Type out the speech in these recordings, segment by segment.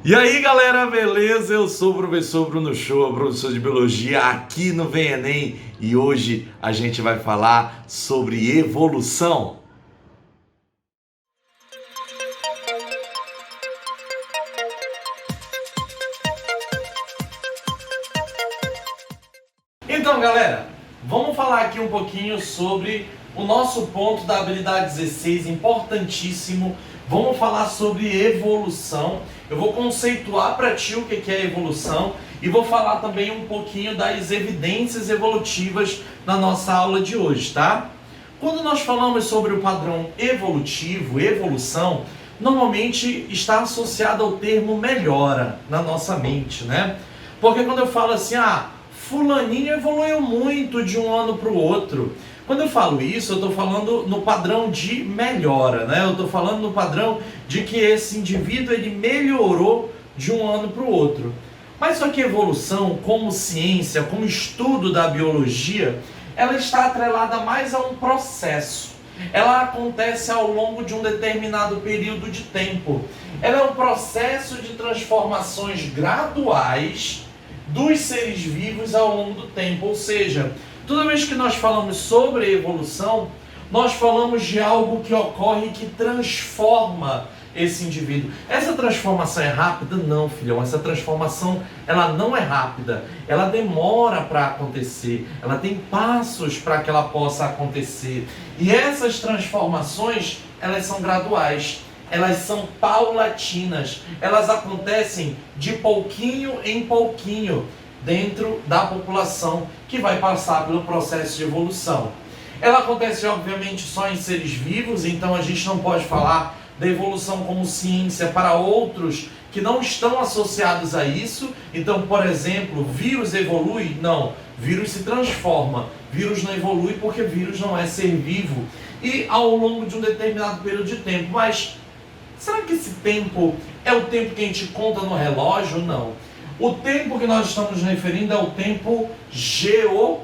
E aí galera, beleza? Eu sou o professor Bruno Shoa, professor de Biologia aqui no Vem Enem, e hoje a gente vai falar sobre evolução. Então galera, vamos falar aqui um pouquinho sobre o nosso ponto da habilidade 16, importantíssimo. Vamos falar sobre evolução. Eu vou conceituar para ti o que é evolução e vou falar também um pouquinho das evidências evolutivas na nossa aula de hoje, tá? Quando nós falamos sobre o padrão evolutivo, evolução, normalmente está associado ao termo melhora na nossa mente, né? Porque quando eu falo assim, fulaninho evoluiu muito de um ano para o outro. Quando eu falo isso, eu estou falando no padrão de melhora, né? Eu estou falando no padrão de que esse indivíduo ele melhorou de um ano para o outro. Mas só que evolução, como ciência, como estudo da biologia, ela está atrelada mais a um processo. Ela acontece ao longo de um determinado período de tempo. Ela é um processo de transformações graduais dos seres vivos ao longo do tempo. Ou seja, toda vez que nós falamos sobre evolução, nós falamos de algo que ocorre e que transforma esse indivíduo. Essa transformação é rápida? Não, filhão. Essa transformação, ela não é rápida. Ela demora para acontecer. Ela tem passos para que ela possa acontecer. E essas transformações, elas são graduais. Elas são paulatinas. Elas acontecem de pouquinho em pouquinho dentro da população que vai passar pelo processo de evolução. Ela acontece, obviamente, só em seres vivos, então a gente não pode falar da evolução como ciência para outros que não estão associados a isso. Então, por exemplo, vírus evolui? Não, vírus se transforma. Vírus não evolui porque vírus não é ser vivo. E ao longo de um determinado período de tempo. Mas será que esse tempo é o tempo que a gente conta no relógio? Não. O tempo que nós estamos nos referindo é o tempo geológico.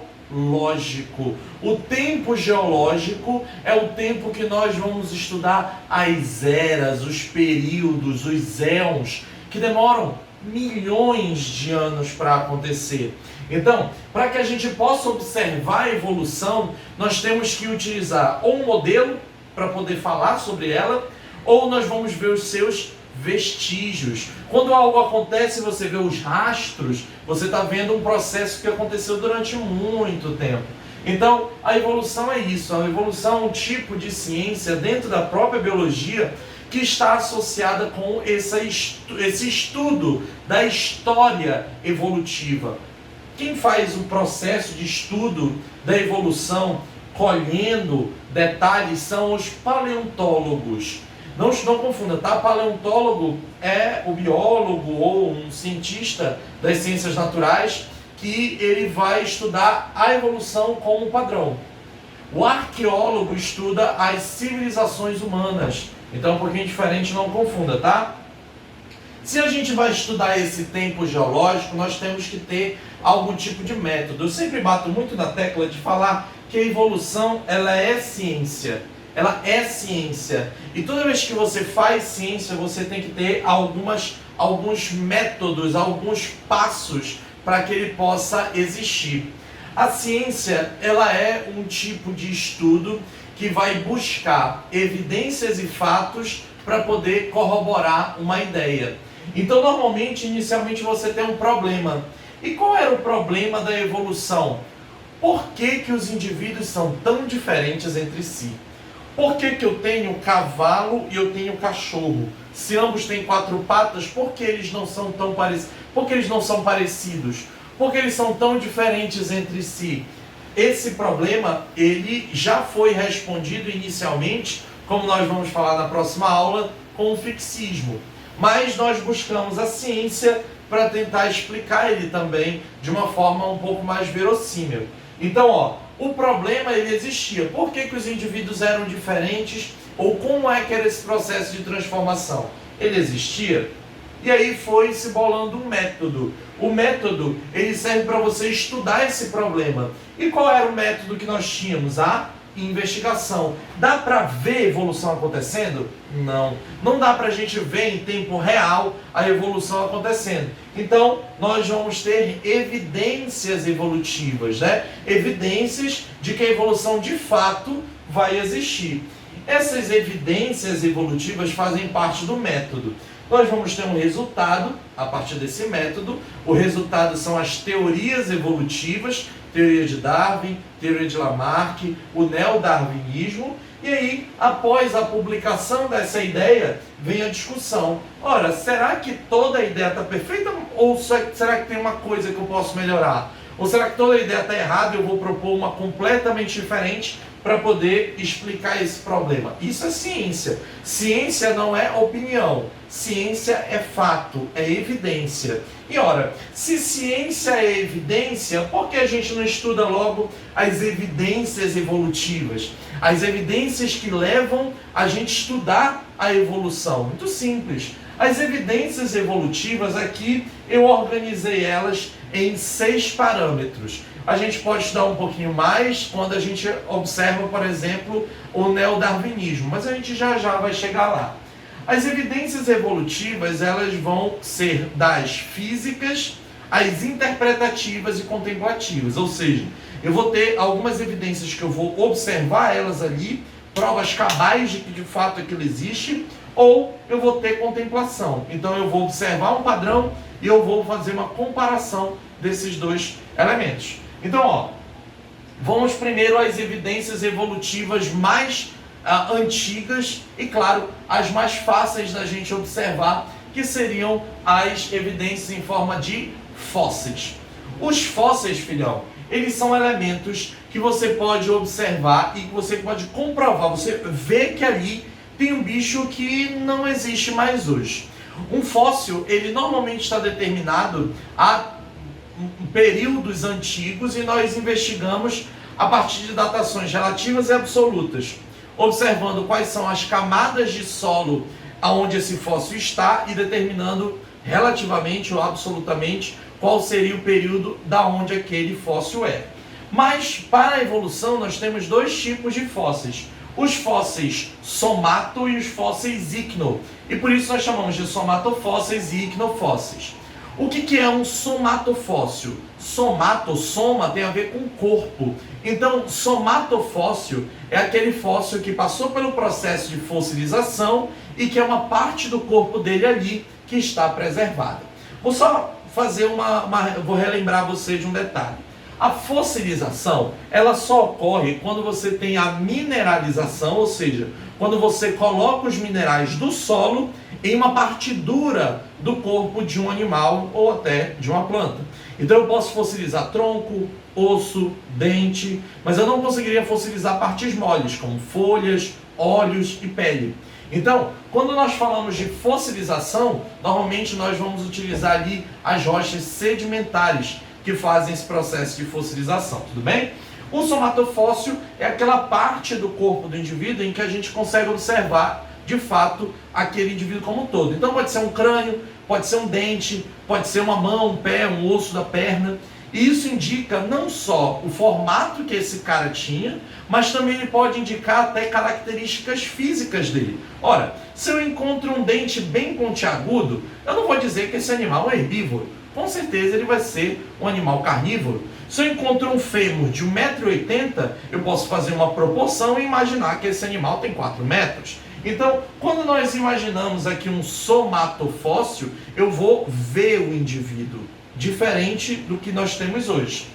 O tempo geológico é o tempo que nós vamos estudar as eras, os períodos, os éons, que demoram milhões de anos para acontecer. Então, para que a gente possa observar a evolução, nós temos que utilizar ou um modelo para poder falar sobre ela, ou nós vamos ver os seus vestígios. Quando algo acontece e você vê os rastros, você está vendo um processo que aconteceu durante muito tempo. Então, a evolução é isso. A evolução é um tipo de ciência dentro da própria biologia que está associada com esse estudo da história evolutiva. Quem faz o processo de estudo da evolução, colhendo detalhes, são os paleontólogos. Não confunda, tá? Paleontólogo é o biólogo ou um cientista das ciências naturais que ele vai estudar a evolução como padrão. O arqueólogo estuda as civilizações humanas. Então é um pouquinho diferente, não confunda, tá? Se a gente vai estudar esse tempo geológico, nós temos que ter algum tipo de método. Eu sempre bato muito na tecla de falar que a evolução ela é ciência. Ela é ciência. E toda vez que você faz ciência, você tem que ter alguns métodos, alguns passos para que ele possa existir. A ciência, ela é um tipo de estudo que vai buscar evidências e fatos para poder corroborar uma ideia. Então, normalmente, inicialmente, você tem um problema. E qual era o problema da evolução? Por que os indivíduos são tão diferentes entre si? Por que eu tenho cavalo e eu tenho cachorro? Se ambos têm 4 patas, por que eles não são tão parecidos? Por que eles não são parecidos? Por que eles são tão diferentes entre si? Esse problema, ele já foi respondido inicialmente, como nós vamos falar na próxima aula, com o fixismo. Mas nós buscamos a ciência para tentar explicar ele também de uma forma um pouco mais verossímil. Então, o problema ele existia. Por que os indivíduos eram diferentes? Ou como é que era esse processo de transformação? Ele existia? E aí foi se bolando um método. O método ele serve para você estudar esse problema. E qual era o método que nós tínhamos? A investigação. Dá para ver evolução acontecendo? Não. Não dá para a gente ver em tempo real a evolução acontecendo. Então, nós vamos ter evidências evolutivas, né? Evidências de que a evolução de fato vai existir. Essas evidências evolutivas fazem parte do método. Nós vamos ter um resultado a partir desse método. O resultado são as teorias evolutivas, teoria de Darwin, teoria de Lamarck, o neodarwinismo. E aí, após a publicação dessa ideia, vem a discussão. Ora, será que toda a ideia está perfeita ou será que tem uma coisa que eu posso melhorar? Ou será que toda a ideia está errada e eu vou propor uma completamente diferente para poder explicar esse problema? Isso é ciência. Ciência não é opinião. Ciência é fato, é evidência. E ora, se ciência é evidência, por que a gente não estuda logo as evidências evolutivas? As evidências que levam a gente a estudar a evolução. Muito simples. As evidências evolutivas aqui, eu organizei elas em 6 parâmetros. A gente pode estudar um pouquinho mais quando a gente observa, por exemplo, o neodarwinismo, mas a gente já vai chegar lá. As evidências evolutivas, elas vão ser das físicas, as interpretativas e contemplativas, ou seja, eu vou ter algumas evidências que eu vou observar elas ali, provas cabais de que de fato aquilo existe, ou eu vou ter contemplação. Então eu vou observar um padrão e eu vou fazer uma comparação desses dois elementos. Então, vamos primeiro às evidências evolutivas mais antigas e, claro, as mais fáceis da gente observar, que seriam as evidências em forma de fósseis. Os fósseis, filhão, eles são elementos que você pode observar e que você pode comprovar. Você vê que ali tem um bicho que não existe mais hoje. Um fóssil, ele normalmente está determinado a períodos antigos e nós investigamos a partir de datações relativas e absolutas, observando quais são as camadas de solo aonde esse fóssil está e determinando relativamente ou absolutamente qual seria o período da onde aquele fóssil é. Mas para a evolução nós temos 2 tipos de fósseis: os fósseis somato e os fósseis icno, e por isso nós chamamos de somatofósseis e icnofósseis. O que é um somatofóssil? Soma tem a ver com corpo. Então, somatofóssil é aquele fóssil que passou pelo processo de fossilização e que é uma parte do corpo dele ali que está preservada. Vou só fazer vou relembrar você de um detalhe. A fossilização, ela só ocorre quando você tem a mineralização, ou seja, quando você coloca os minerais do solo em uma parte dura do corpo de um animal ou até de uma planta. Então eu posso fossilizar tronco, osso, dente, mas eu não conseguiria fossilizar partes moles, como folhas, óleos e pele. Então, quando nós falamos de fossilização, normalmente nós vamos utilizar ali as rochas sedimentares que fazem esse processo de fossilização, tudo bem? O somatofóssil é aquela parte do corpo do indivíduo em que a gente consegue observar, de fato, aquele indivíduo como um todo. Então pode ser um crânio, pode ser um dente, pode ser uma mão, um pé, um osso da perna. E isso indica não só o formato que esse cara tinha, mas também ele pode indicar até características físicas dele. Ora, se eu encontro um dente bem pontiagudo, eu não vou dizer que esse animal é herbívoro. Com certeza ele vai ser um animal carnívoro. Se eu encontro um fêmur de 1,80 m, eu posso fazer uma proporção e imaginar que esse animal tem 4 metros. Então, quando nós imaginamos aqui um somatofóssil, eu vou ver o indivíduo, diferente do que nós temos hoje.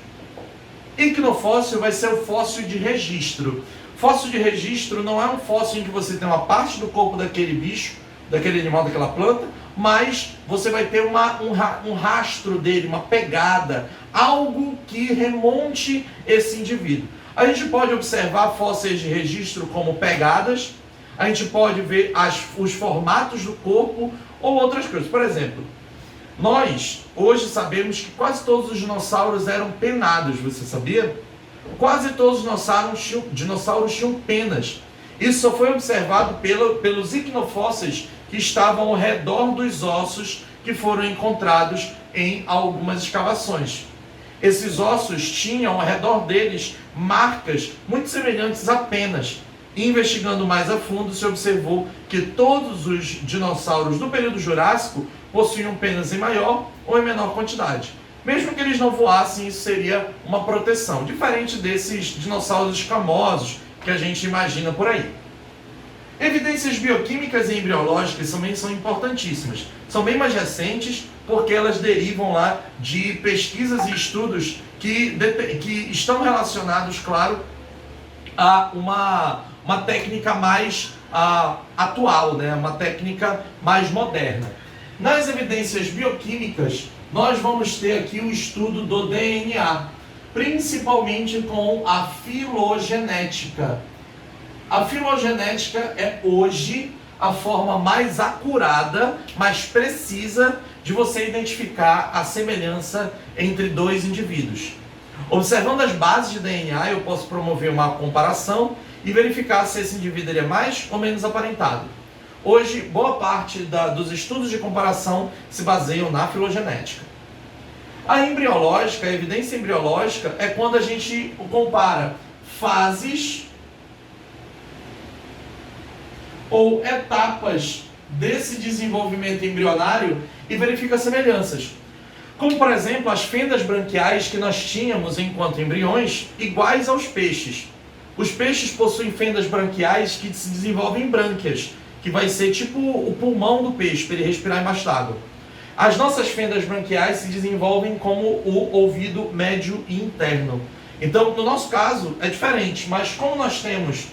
Icnofóssil vai ser o fóssil de registro. Fóssil de registro não é um fóssil em que você tem uma parte do corpo daquele bicho, daquele animal, daquela planta, mas você vai ter um rastro dele, uma pegada, algo que remonte esse indivíduo. A gente pode observar fósseis de registro como pegadas, a gente pode ver os formatos do corpo ou outras coisas. Por exemplo, nós hoje sabemos que quase todos os dinossauros eram penados, você sabia? Quase todos os dinossauros tinham penas. Isso só foi observado pelos icnofósseis que estavam ao redor dos ossos que foram encontrados em algumas escavações. Esses ossos tinham ao redor deles marcas muito semelhantes a penas. Investigando mais a fundo, se observou que todos os dinossauros do período Jurássico possuíam penas em maior ou em menor quantidade. Mesmo que eles não voassem, isso seria uma proteção, diferente desses dinossauros escamosos que a gente imagina por aí. Evidências bioquímicas e embriológicas também são importantíssimas. São bem mais recentes porque elas derivam lá de pesquisas e estudos que estão relacionados, claro, a uma técnica mais atual, né? Uma técnica mais moderna. Nas evidências bioquímicas, nós vamos ter aqui o estudo do DNA, principalmente com a filogenética. A filogenética é hoje a forma mais acurada, mais precisa de você identificar a semelhança entre dois indivíduos. Observando as bases de DNA, eu posso promover uma comparação e verificar se esse indivíduo ele é mais ou menos aparentado. Hoje, boa parte dos estudos de comparação se baseiam na filogenética. A embriológica, a evidência embriológica, é quando a gente compara fases ou etapas desse desenvolvimento embrionário e verifica semelhanças. Como, por exemplo, as fendas branquiais que nós tínhamos enquanto embriões, iguais aos peixes. Os peixes possuem fendas branquiais que se desenvolvem em brânquias, que vai ser tipo o pulmão do peixe, para ele respirar embaixo d'água. As nossas fendas branquiais se desenvolvem como o ouvido médio e interno. Então, no nosso caso, é diferente, mas como nós temos,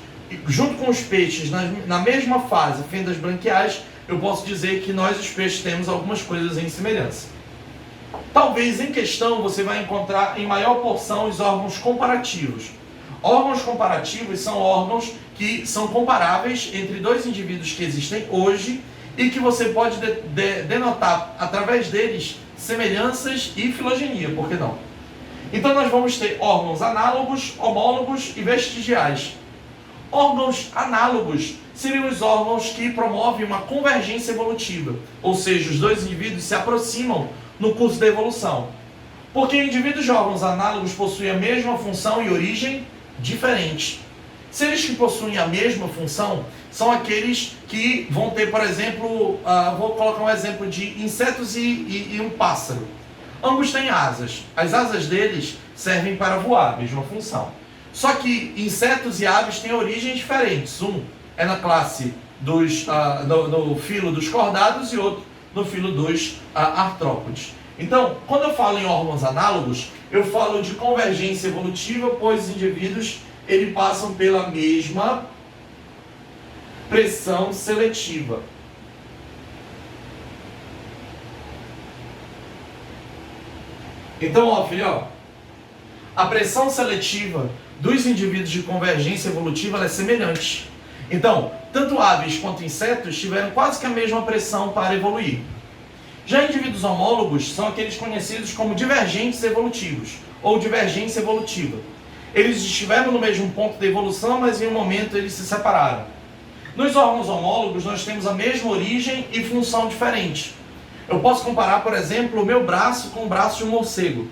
junto com os peixes, na mesma fase, fendas branquiais, eu posso dizer que nós, os peixes, temos algumas coisas em semelhança. Talvez em questão você vai encontrar em maior porção os órgãos comparativos. Órgãos comparativos são órgãos que são comparáveis entre dois indivíduos que existem hoje e que você pode denotar através deles semelhanças e filogenia, por que não? Então nós vamos ter órgãos análogos, homólogos e vestigiais. Órgãos análogos seriam os órgãos que promovem uma convergência evolutiva, ou seja, os dois indivíduos se aproximam no curso da evolução. Porque indivíduos de órgãos análogos possuem a mesma função e origem diferente. Seres que possuem a mesma função são aqueles que vão ter, por exemplo, vou colocar um exemplo de insetos e um pássaro. Ambos têm asas. As asas deles servem para voar, mesma função. Só que insetos e aves têm origens diferentes. Um é na classe no filo dos cordados e outro no filo dos artrópodes. Então, quando eu falo em órgãos análogos, eu falo de convergência evolutiva, pois os indivíduos passam pela mesma pressão seletiva. Então, ó, filho, a pressão seletiva dos indivíduos de convergência evolutiva é semelhante. Então, tanto aves quanto insetos tiveram quase que a mesma pressão para evoluir. Já indivíduos homólogos são aqueles conhecidos como divergentes evolutivos, ou divergência evolutiva. Eles estiveram no mesmo ponto de evolução, mas em um momento eles se separaram. Nos órgãos homólogos, nós temos a mesma origem e função diferente. Eu posso comparar, por exemplo, o meu braço com o braço de um morcego.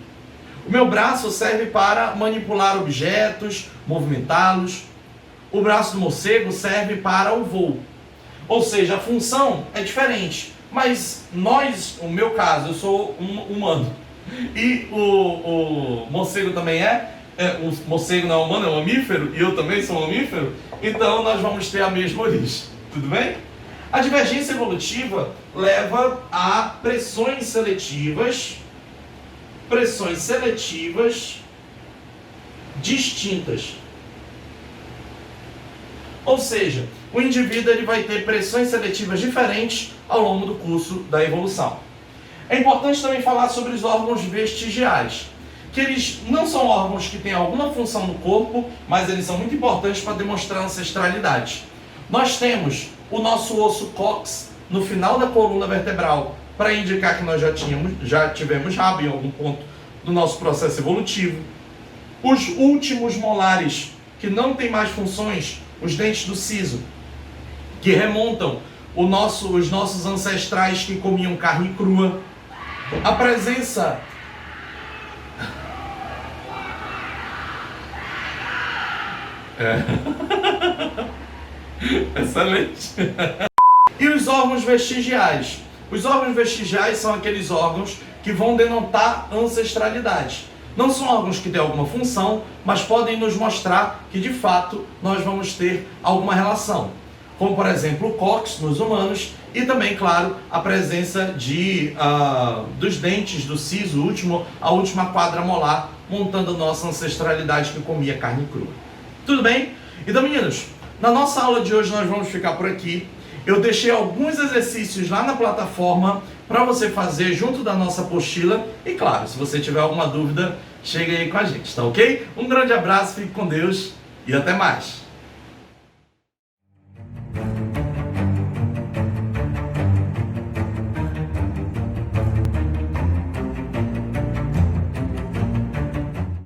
O meu braço serve para manipular objetos, movimentá-los. O braço do morcego serve para o voo. Ou seja, a função é diferente. Mas o meu caso, eu sou um humano. E o morcego também o morcego não é humano, é um mamífero, e eu também sou um mamífero. Então nós vamos ter a mesma origem. Tudo bem? A divergência evolutiva leva a pressões seletivas distintas. Ou seja, o indivíduo ele vai ter pressões seletivas diferentes ao longo do curso da evolução. É importante também falar sobre os órgãos vestigiais, que eles não são órgãos que têm alguma função no corpo, mas eles são muito importantes para demonstrar ancestralidade. Nós temos o nosso osso cóccix no final da coluna vertebral, para indicar que nós já tivemos rabo em algum ponto do nosso processo evolutivo. Os últimos molares, que não têm mais funções, os dentes do siso, que remontam os nossos ancestrais que comiam carne crua. A presença Excelente. E os órgãos vestigiais? Os órgãos vestigiais são aqueles órgãos que vão denotar ancestralidade. Não são órgãos que têm alguma função, mas podem nos mostrar que de fato nós vamos ter alguma relação. Como por exemplo o cóccix nos humanos e também, claro, a presença dos dentes do siso, a última quadra molar, montando a nossa ancestralidade que comia carne crua. Tudo bem? Então, meninos, na nossa aula de hoje nós vamos ficar por aqui. Eu deixei alguns exercícios lá na plataforma para você fazer junto da nossa apostila. E claro, se você tiver alguma dúvida, chega aí com a gente, tá ok? Um grande abraço, fique com Deus e até mais!